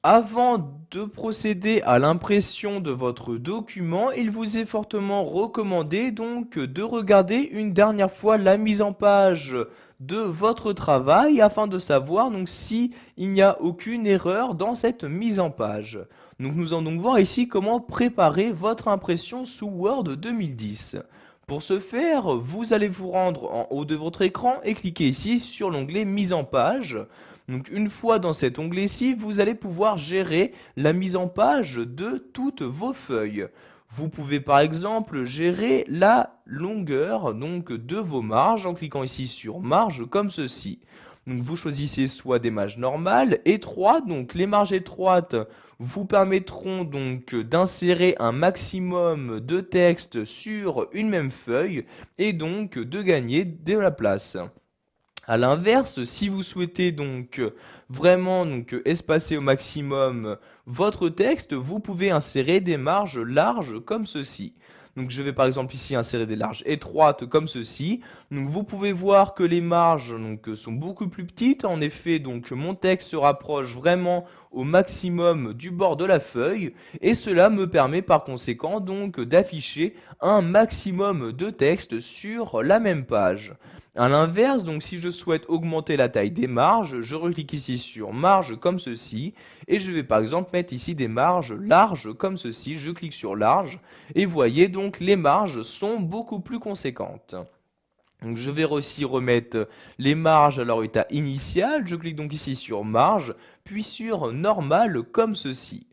Avant de procéder à l'impression de votre document, il vous est fortement recommandé donc de regarder une dernière fois la mise en page de votre travail afin de savoir donc si il n'y a aucune erreur dans cette mise en page. Donc nous allons donc voir ici comment préparer votre impression sous Word 2010. Pour ce faire, vous allez vous rendre en haut de votre écran et cliquer ici sur l'onglet mise en page. Donc une fois dans cet onglet-ci, vous allez pouvoir gérer la mise en page de toutes vos feuilles. Vous pouvez par exemple gérer la longueur donc de vos marges en cliquant ici sur marge comme ceci. Donc vous choisissez soit des marges normales, étroites, donc les marges étroites vous permettront donc d'insérer un maximum de texte sur une même feuille et donc de gagner de la place. A l'inverse, si vous souhaitez donc vraiment espacer au maximum votre texte, vous pouvez insérer des marges larges comme ceci. Donc je vais par exemple ici insérer des marges étroites comme ceci. Donc vous pouvez voir que les marges sont beaucoup plus petites. En effet, donc mon texte se rapproche vraiment au maximum du bord de la feuille et cela me permet par conséquent donc d'afficher un maximum de texte sur la même page. A l'inverse, donc si je souhaite augmenter la taille des marges, je reclique ici sur marge comme ceci et je vais par exemple mettre ici des marges larges comme ceci. Je clique sur large et vous voyez donc les marges sont beaucoup plus conséquentes. Donc je vais aussi remettre les marges à leur état initial. Je clique donc ici sur marge puis sur normal comme ceci.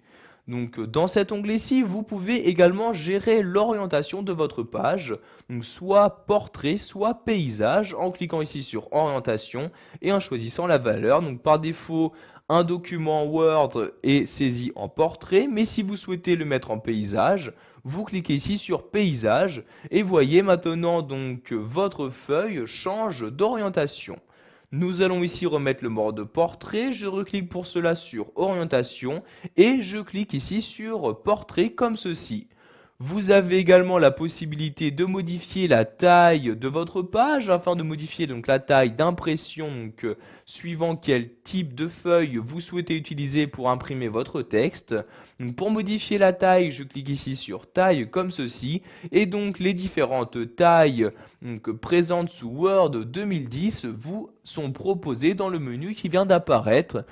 Donc dans cet onglet-ci, vous pouvez également gérer l'orientation de votre page, donc soit portrait, soit paysage, en cliquant ici sur orientation et en choisissant la valeur. Donc par défaut, un document Word est saisi en portrait, mais si vous souhaitez le mettre en paysage, vous cliquez ici sur paysage et voyez maintenant donc votre feuille change d'orientation. Nous allons ici remettre le mode portrait, je reclique pour cela sur orientation et je clique ici sur portrait comme ceci. Vous avez également la possibilité de modifier la taille de votre page afin de modifier donc la taille d'impression suivant quel type de feuille vous souhaitez utiliser pour imprimer votre texte. Donc, pour modifier la taille, je clique ici sur taille comme ceci et donc les différentes tailles présentes sous Word 2010 vous sont proposées dans le menu qui vient d'apparaître.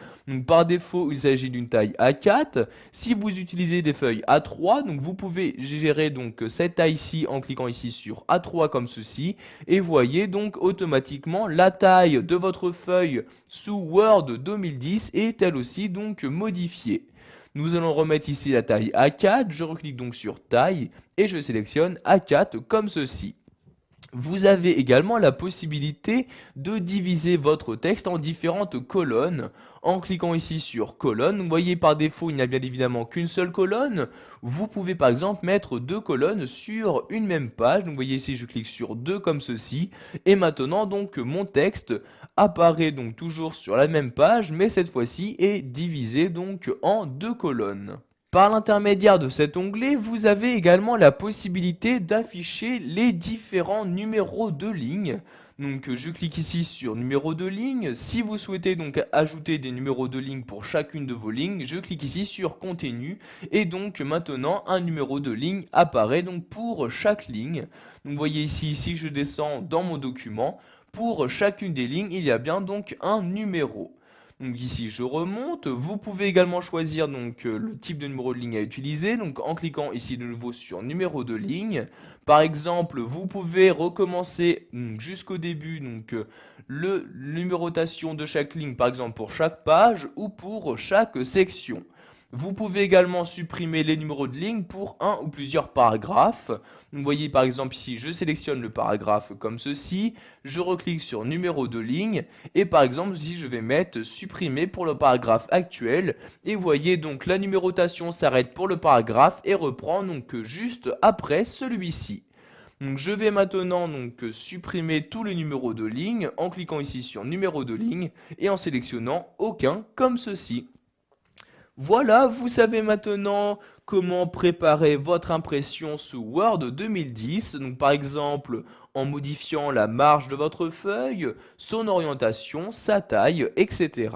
Par défaut, il s'agit d'une taille A4. Si vous utilisez des feuilles A3, donc vous pouvez gérer donc cette taille-ci en cliquant ici sur A3 comme ceci et voyez donc automatiquement la taille de votre feuille sous Word 2010 est elle aussi donc modifiée. Nous allons remettre ici la taille A4, je reclique donc sur taille et je sélectionne A4 comme ceci. Vous avez également la possibilité de diviser votre texte en différentes colonnes en cliquant ici sur colonne. Vous voyez par défaut il n'y a bien évidemment qu'une seule colonne. Vous pouvez par exemple mettre deux colonnes sur une même page. Donc vous voyez ici je clique sur deux comme ceci et maintenant donc mon texte apparaît donc toujours sur la même page mais cette fois-ci est divisé donc en deux colonnes. Par l'intermédiaire de cet onglet, vous avez également la possibilité d'afficher les différents numéros de ligne. Donc je clique ici sur numéro de ligne. Si vous souhaitez donc ajouter des numéros de ligne pour chacune de vos lignes, je clique ici sur continue et donc maintenant un numéro de ligne apparaît donc pour chaque ligne. Donc vous voyez ici, si je descends dans mon document, pour chacune des lignes, il y a bien donc un numéro. Donc ici je remonte, vous pouvez également choisir donc le type de numéro de ligne à utiliser, donc en cliquant ici de nouveau sur numéro de ligne. Par exemple, vous pouvez recommencer jusqu'au début donc le numérotation de chaque ligne par exemple pour chaque page ou pour chaque section. Vous pouvez également supprimer les numéros de ligne pour un ou plusieurs paragraphes. Vous voyez par exemple ici, je sélectionne le paragraphe comme ceci, je reclique sur numéro de ligne et par exemple ici je vais mettre supprimer pour le paragraphe actuel et vous voyez donc la numérotation s'arrête pour le paragraphe et reprend donc juste après celui-ci. Donc je vais maintenant donc supprimer tous les numéros de ligne en cliquant ici sur numéro de ligne et en sélectionnant aucun comme ceci. Voilà, vous savez maintenant comment préparer votre impression sous Word 2010, donc par exemple en modifiant la marge de votre feuille, son orientation, sa taille, etc.